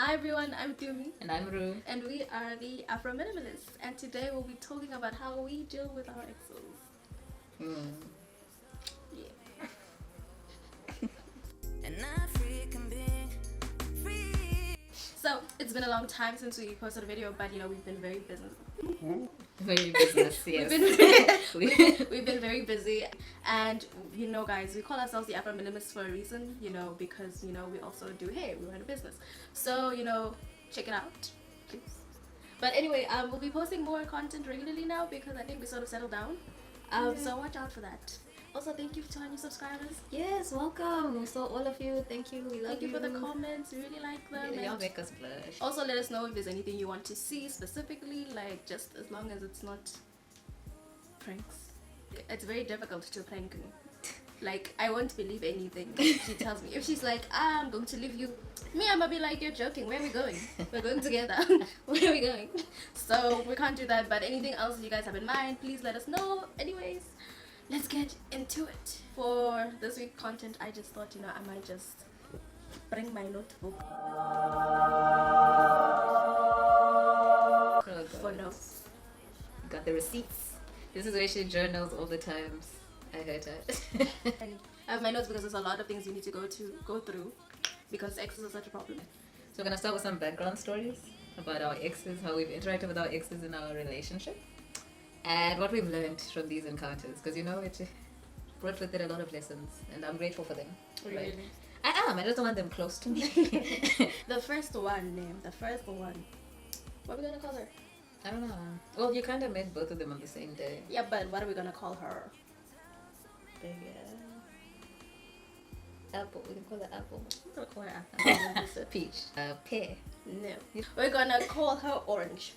Hi everyone, I'm Dumi. And I'm Ru. And we are the Afro Minimalists. And today we'll be talking about how we deal with our exes. Yeah. An African being free. So, it's been a long time since we posted a video, but we've been very busy. Very business, yes. We've been very busy, and guys, we call ourselves the Afro Minimalists for a reason, because we also do hair, we run a business, so check it out, please. But anyway, we'll be posting more content regularly now because I think we sort of settled down. So watch out for that. Also, thank you to our new subscribers. Yes, welcome. So all of you, thank you. We love you. Thank you for the comments. We really like them. Yeah, y'all make us blush. Also, let us know if there's anything you want to see specifically, like just as long as it's not pranks. It's very difficult to prank me. Like, I won't believe anything she tells me. If she's like, I'm going to leave you, I'm gonna be like, you're joking. Where are we going? We're going together. Where are we going? So we can't do that. But anything else you guys have in mind, please let us know. Anyways, let's get into it. For this week's content, I just thought, I might just bring my notebook for notes. Got the receipts. This is where she journals all the times. I heard that. And I have my notes because there's a lot of things you need to go through because exes are such a problem. So we're gonna start with some background stories about our exes, how we've interacted with our exes in our relationship, and what we've learned from these encounters. Because it brought with it a lot of lessons, and I'm grateful for them. Really? Right? I am. I just don't want them close to me. The first one. What are we gonna call her? I don't know. Well, you kind of met both of them on the same day. Yeah, but what are we gonna call her? Apple. We can call her Apple. We're gonna call her Apple. It's a peach. Pear. No. We're gonna call her Orange.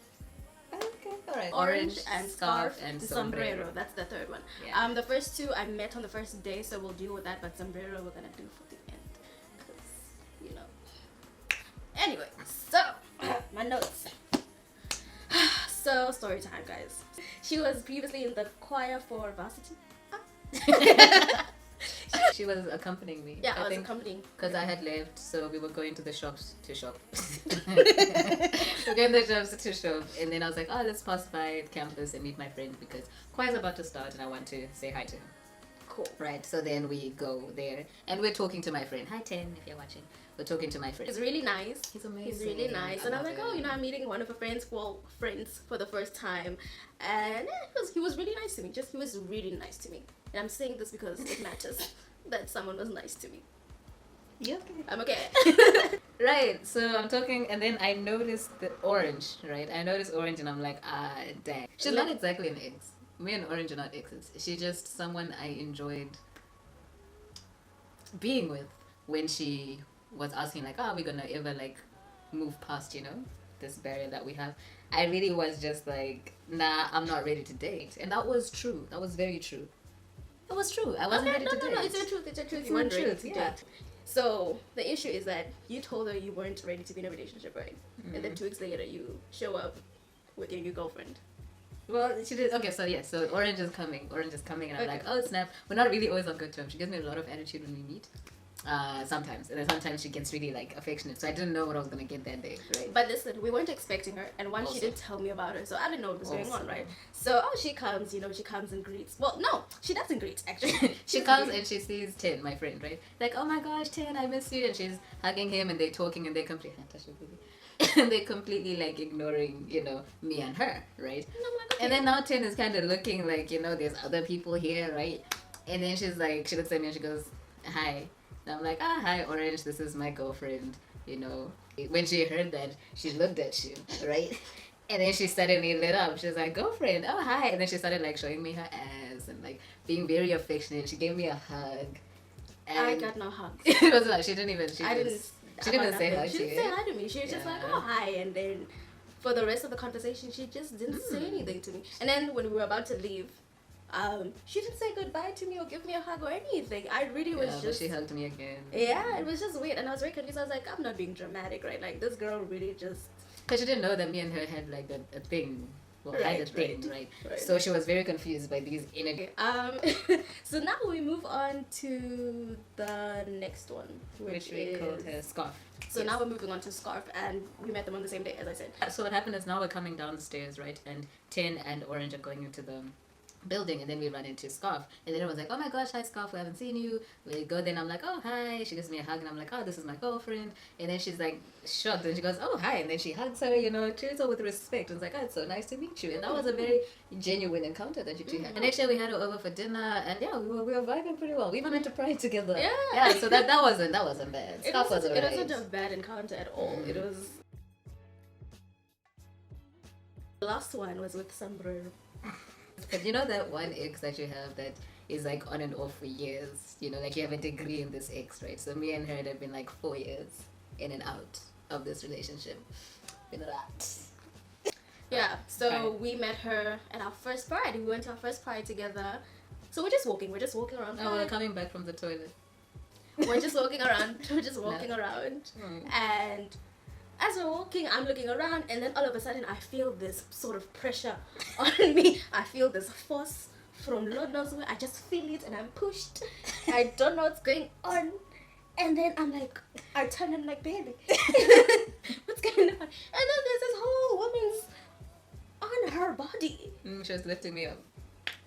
Okay, alright. Orange and scarf and sombrero. That's the third one. Yeah. The first two I met on the first day, so we'll deal with that. But sombrero we're gonna do for the end, Anyway, so my notes. So story time, guys. She was previously in the choir for varsity. She was accompanying me. Yeah, I was accompanying. Because I had left, so we were going to the shops to shop. We're going to the shops to shop, and then I was like, oh, let's pass by campus and meet my friend because choir's about to start and I want to say hi to him. Cool. Right, so then we go there and we're talking to my friend. Hi, Ten, if you're watching. We're talking to my friend. He's really nice. He's amazing. He's really nice. And I'm like, I'm meeting one of her friends for the first time. And he was really nice to me. He was really nice to me. And I'm saying this because it matters that someone was nice to me. Yeah, okay. I'm okay. Right, so I'm talking and then I noticed the Orange, right? I noticed Orange and I'm like, dang. She's not exactly an ex. Me and Orange are not exes. She's just someone I enjoyed being with when she was asking like, are we gonna ever like move past, this barrier that we have. I really was just like, nah, I'm not ready to date. And that was true. That was very true. It was true. I wasn't ready to date. No, it's the truth. It's the truth. You weren't ready to date. So the issue is that you told her you weren't ready to be in a relationship, right? Mm-hmm. And then 2 weeks later you show up with your new girlfriend. Well, she did. Okay, so Orange is coming, and I'm like, oh snap. We're not really always on good terms. She gives me a lot of attitude when we meet. Sometimes, and then sometimes she gets really like affectionate, so I didn't know what I was gonna get that day, right? But listen, we weren't expecting her, and one, she didn't tell me about her, so I didn't know what was going on, right? So she comes, she comes and greets. Well, no, she doesn't greet actually. She comes and she sees Ten, my friend, right? Like, oh my gosh, Ten, I miss you, and she's hugging him, and they're talking, and they're completely and they're completely like ignoring, me and her, right? And I'm like, okay. And then now Ten is kind of looking like, there's other people here, right? And then she's like, she looks at me and she goes, hi. And I'm like, hi, Orange, this is my girlfriend, When she heard that, she looked at you, right? And then she suddenly lit up. She was like, girlfriend, oh, hi. And then she started, like, showing me her ass and, like, being very affectionate. She gave me a hug. And I got no hugs. It was like, she didn't even say hi to you. She didn't say hi to me. She was just like, oh, hi. And then for the rest of the conversation, she just didn't say anything to me. And then when we were about to leave, she didn't say goodbye to me or give me a hug or anything. I really was just... but she hugged me again. Yeah, it was just weird. And I was very confused. I was like, I'm not being dramatic, right? Like, this girl really just... Because she didn't know that me and her had, like, a thing. well, had a thing, right? Right. So she was very confused by these inner. So now we move on to the next one, Which we called her Scarf. So now we're moving on to Scarf, and we met them on the same day, as I said. So what happened is now we're coming downstairs, right? And Tin and Orange are going into the building, and then we run into Scarf, and then everyone's like, oh my gosh, hi Scarf, we haven't seen you. We go there, and I'm like, oh hi. She gives me a hug, and I'm like, oh, this is my girlfriend. And then she's like shocked, and she goes, oh hi, and then she hugs her, treats her with respect, and it's like, oh, it's so nice to meet you. And that was a very genuine encounter that you two had. And actually we had her over for dinner, and yeah, we were vibing pretty well. We even went to Pride together. Yeah, so that wasn't bad. It wasn't a bad encounter at all. It was. The last one was with Sombrero. But that one ex that you have that is like on and off for years, like you have a degree in this ex, right? So me and her have been like 4 years in and out of this relationship. Been a lot. Yeah, so we met her at our first Pride. We went to our first Pride together. So we're just walking around. Oh, we're coming back from the toilet. We're just walking around. Around. And as we're walking, I'm looking around, and then all of a sudden I feel this sort of pressure on me. I feel this force from Lord knows where. I just feel it, and I'm pushed. I don't know what's going on. And then I'm like, I turn and I'm like, baby, what's going on? And then there's this whole woman's on her body. She was lifting me up.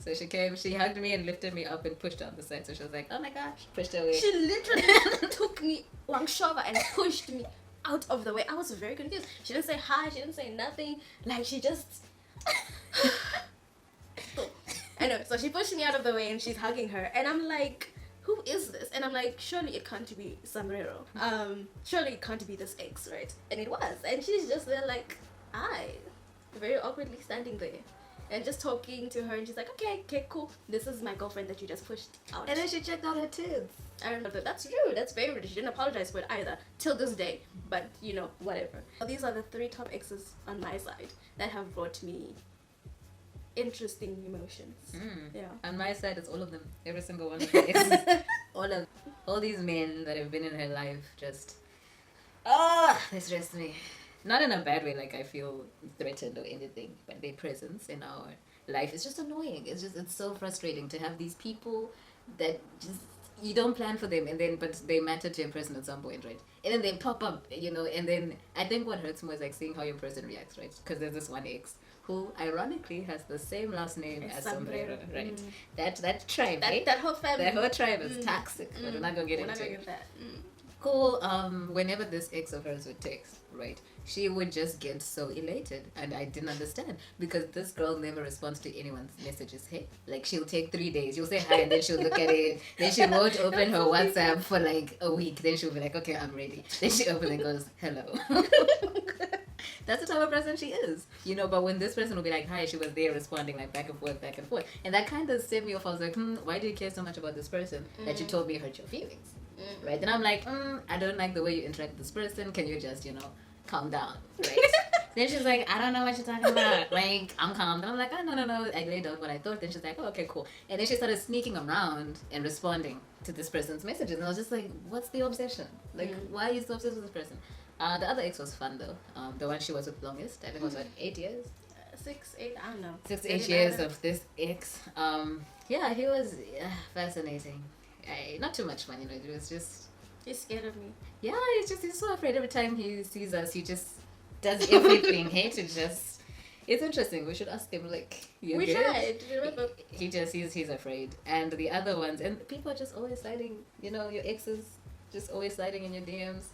So she came, she hugged me and lifted me up and pushed her on the side. So she was like, oh my gosh, pushed her away. She literally took me long shoulder and pushed me out of the way. I was very confused. She didn't say hi, she didn't say nothing. Like, she just... I know, so she pushed me out of the way and she's hugging her. And I'm like, who is this? And I'm like, surely it can't be Sombrero. Surely it can't be this ex, right? And it was. And she's just there like, hi. Very awkwardly standing there. And just talking to her, and she's like, okay, cool. This is my girlfriend that you just pushed out. And then she checked out her tits. I remember that. That's rude. That's very rude. She didn't apologize for it either. Till this day. But, whatever. These are the 3 top exes on my side that have brought me interesting emotions. Yeah. On my side, it's all of them. Every single one of the exes. all these men that have been in her life just... they stress me. Not in a bad way, like I feel threatened or anything, but their presence in our life is just annoying. It's so frustrating to have these people that just, you don't plan for them, but they matter to your person at some point, right? And then they pop up, and then I think what hurts more is like seeing how your person reacts, right? Because there's this one ex who ironically has the same last name as Sombrero, right? That tribe, right? That whole family. That whole tribe is toxic, but we're not gonna get into it. That. Cool. Whenever this ex of hers would text, right, she would just get so elated, and I didn't understand because this girl never responds to anyone's messages. Hey, like she'll take 3 days. You'll say hi, and then she'll look at it. Then she won't open her WhatsApp for like a week. Then she'll be like, okay, I'm ready. Then she opens and goes, hello. That's the type of person she is, But when this person will be like, hi, she was there responding like back and forth, and that kind of set me off. I was like, why do you care so much about this person that you told me hurt your feelings? Right? Then I'm like, I don't like the way you interact with this person. Can you just, calm down? Right? Then she's like, I don't know what you're talking about. Like, I'm calm. And I'm like, oh, no. I laid out what I thought. Then she's like, oh, okay, cool. And then she started sneaking around and responding to this person's messages. And I was just like, what's the obsession? Like, why are you so obsessed with this person? The other ex was fun, though. The one she was with longest. I think it was, 8 years? 6, 8, I don't know. 6, 8 years of this ex. Yeah, he was fascinating. Not too much fun, it was just... He's scared of me. Yeah, he's so afraid. Every time he sees us, he just does everything. It's interesting. We should ask him, like... We tried, remember? He's afraid. And the other ones, and people are just always sliding, your exes just always sliding in your DMs.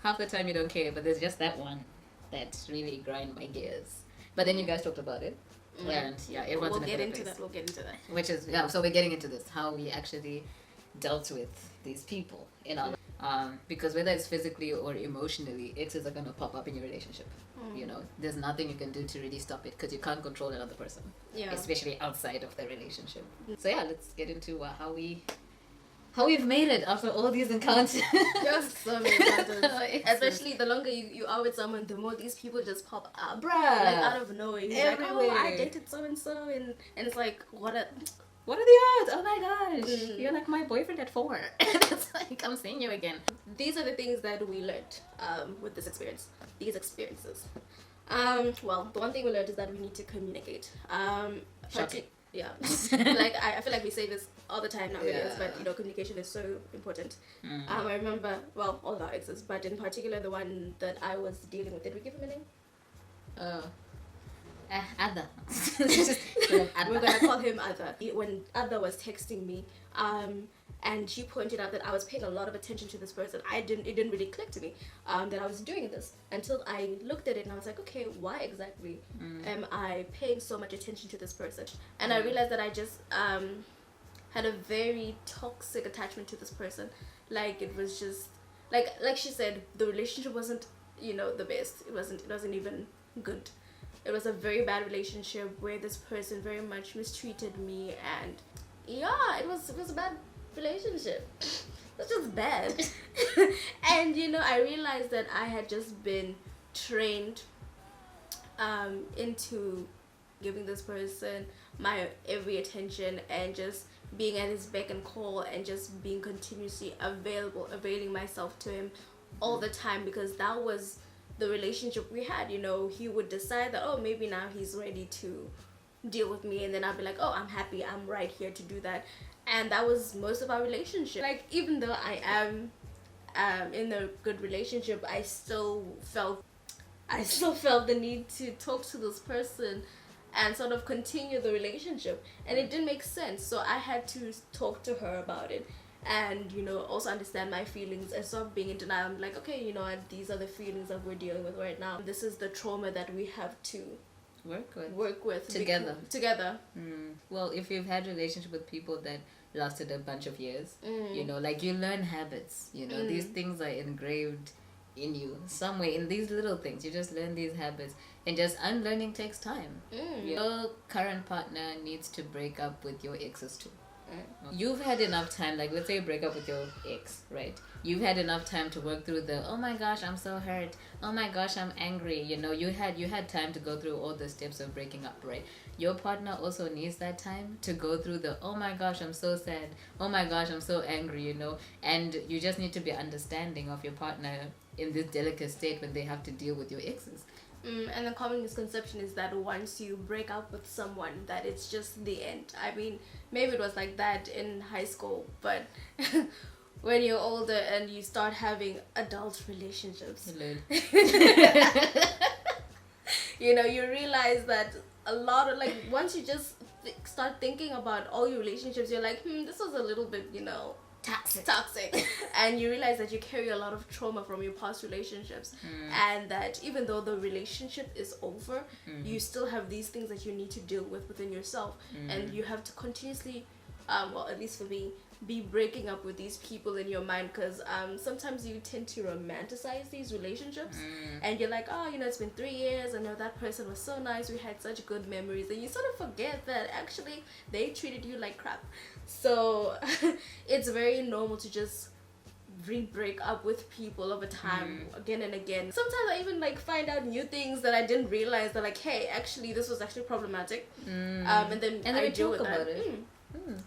Half the time you don't care, but there's just that one that really grind my gears. But then you guys talked about it. And yeah, everyone's We'll get into that. Which is, so we're getting into this, how we actually dealt with these people in our life. Because whether it's physically or emotionally, exes are going to pop up in your relationship. There's nothing you can do to really stop it because you can't control another person, especially outside of the relationship. So yeah, let's get into how we've made it after all these encounters. Just so many encounters. Especially the longer you are with someone, the more these people just pop up. Bruh. Like out of nowhere. He's everywhere. like, oh, I dated so and so, and it's like, what What are the odds? Oh my gosh, Mm. you're like my boyfriend at 4. It's like, I'm seeing you again. These are the things that we learned with this experience, these experiences. Well, the one thing we learned is that we need to communicate. Shocking. Yeah, like I feel like we say this all the time nowadays, Yeah. but communication is so important. Mm. I remember, well, all of our exes, but in particular the one that I was dealing with. Did we give him a name? Other. We're gonna call him Other. When Other was texting me, and she pointed out that I was paying a lot of attention to this person. It didn't really click to me that I was doing this until I looked at it and I was like, okay, why exactly am I paying so much attention to this person? And I realized that I just had a very toxic attachment to this person. Like, it was just like she said, the relationship wasn't the best. It wasn't even good. It was a very bad relationship where this person very much mistreated me, and yeah, it was a bad relationship. It's just bad. And I realized that I had just been trained into giving this person my every attention and just being at his beck and call and just being continuously availing myself to him all the time, because that was the relationship we had. He would decide that, oh, maybe now he's ready to deal with me, and then I'd be like, oh, I'm happy, I'm right here to do that. And that was most of our relationship. Like, even though I am in a good relationship, I still felt the need to talk to this person and sort of continue the relationship, and it didn't make sense. So I had to talk to her about it, and also understand my feelings and stop being in denial. I'm like, okay, these are the feelings that we're dealing with right now. This is the trauma that we have to work with together. Mm. Well, if you've had a relationship with people that lasted a bunch of years, like, you learn habits. These things are engraved in you somewhere, in these little things. You just learn these habits, and just unlearning takes time. Your current partner needs to break up with your exes too. You've had enough time, like, let's say you break up with your ex, right? You've had enough time to work through the, oh my gosh, I'm so hurt, oh my gosh, I'm angry. You had time to go through all the steps of breaking up, right? Your partner also needs that time to go through the, oh my gosh, I'm so sad, oh my gosh, I'm so angry. And you just need to be understanding of your partner in this delicate state when they have to deal with your exes. And the common misconception is that once you break up with someone, that it's just the end. I mean, maybe it was like that in high school, but when you're older and you start having adult relationships, you realize that a lot of, like, once you just start thinking about all your relationships, you're like, this was a little bit, toxic. And you realize that you carry a lot of trauma from your past relationships, and that even though the relationship is over, you still have these things that you need to deal with within yourself, and you have to continuously, well, at least for me, be breaking up with these people in your mind, because sometimes you tend to romanticize these relationships, and you're like, oh, it's been 3 years, I know that person was so nice, we had such good memories, and you sort of forget that actually they treated you like crap. So it's very normal to just break up with people over time, again and again. Sometimes I even find out new things that I didn't realize, that hey, actually this was actually problematic, and then I deal with that.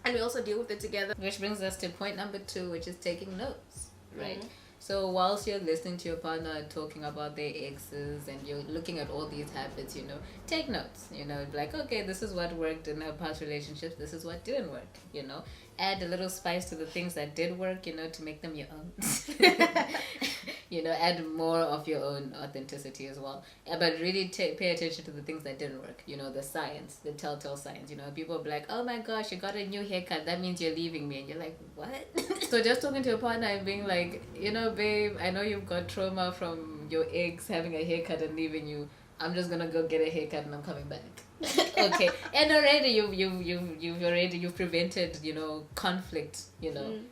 And we also deal with it together. Which brings us to point number 2, which is taking notes, right? So whilst you're listening to your partner talking about their exes and you're looking at all these habits, take notes. Like, okay, this is what worked in our past relationships, this is what didn't work. Add a little spice to the things that did work, to make them your own. Add more of your own authenticity as well. But really pay attention to the things that didn't work. The science, the telltale signs. People be like, oh my gosh, you got a new haircut, that means you're leaving me. And you're like, what? So just talking to your partner and being like, babe, I know you've got trauma from your ex having a haircut and leaving you. I'm just gonna go get a haircut and I'm coming back. Okay. And already you've prevented, conflict,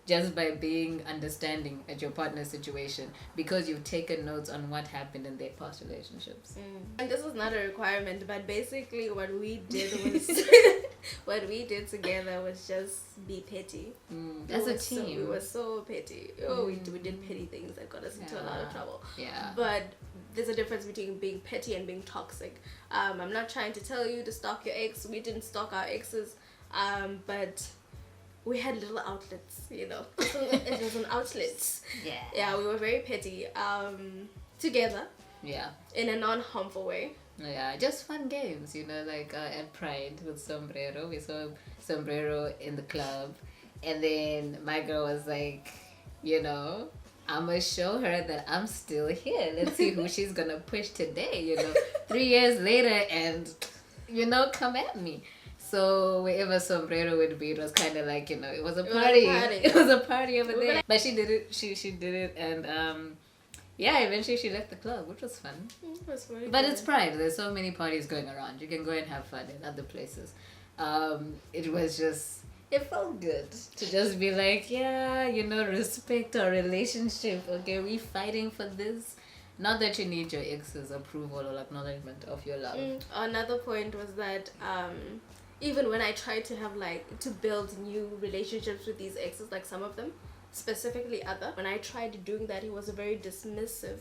just by being understanding at your partner's situation, because you've taken notes on what happened in their past relationships. And this is not a requirement, but basically what we did was what we did together was just be petty. As a team. We were so petty. We did petty things that got us into a lot of trouble. Yeah. But there's a difference between being petty and being toxic. I'm not trying to tell you to stalk your ex. We didn't stalk our exes. But we had little outlets, you know. It was an outlet. Yeah. Yeah, we were very petty. Together. Yeah. In a non-harmful way. Yeah, just fun games, you know, like at Pride with Sombrero. We saw Sombrero in the club. And then my girl was like, you know, I'm going to show her that I'm still here. Let's see who she's going to push today, you know, 3 years later and, you know, come at me. So wherever Sombrero would be, it was kind of like, you know, it was a party. It was a party over there. But she did it. She did it. And yeah, eventually she left the club, which was fun. It was very but good. It's Pride. There's so many parties going around. You can go and have fun in other places. It was just... It felt good to just be like, yeah, you know, respect our relationship. Okay, we fighting for this. Not that you need your ex's approval or acknowledgement of your love. Another point was that even when I tried to have to build new relationships with these exes, like some of them, specifically other, when I tried doing that, he was very dismissive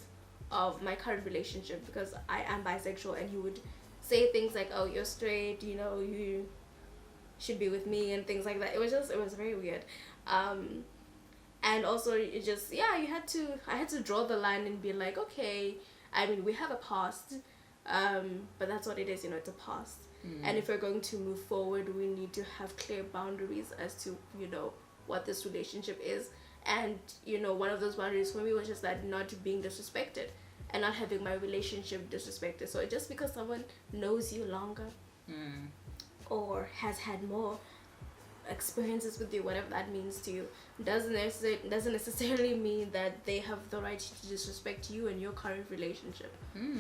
of my current relationship because I am bisexual, and he would say things like, oh, you're straight, you know, you should be with me and things like that. It was very weird. And also it just, yeah, I had to draw the line and be like, okay, I mean, we have a past, but that's what it is, you know, it's a past. And if we're going to move forward, we need to have clear boundaries as to, you know, what this relationship is. And, you know, one of those boundaries for me was just that not being disrespected and not having my relationship disrespected. So just because someone knows you longer or has had more experiences with you, whatever that means to you, doesn't necessarily mean that they have the right to disrespect you in your current relationship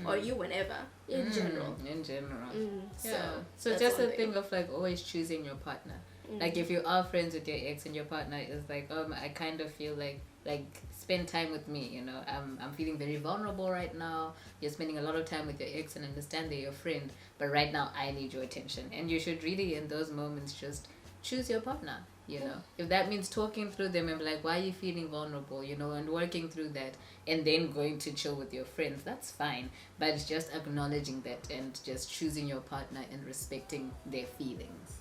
or you whenever in general. So just a thing of like always choosing your partner. Like if you are friends with your ex and your partner is like, I kind of feel like spend time with me, you know, I'm feeling very vulnerable right now. You're spending a lot of time with your ex and understand they're your friend, but right now I need your attention. And you should really in those moments just choose your partner, you know. If that means talking through them and be like, why are you feeling vulnerable, you know, and working through that and then going to chill with your friends, that's fine. But it's just acknowledging that and just choosing your partner and respecting their feelings.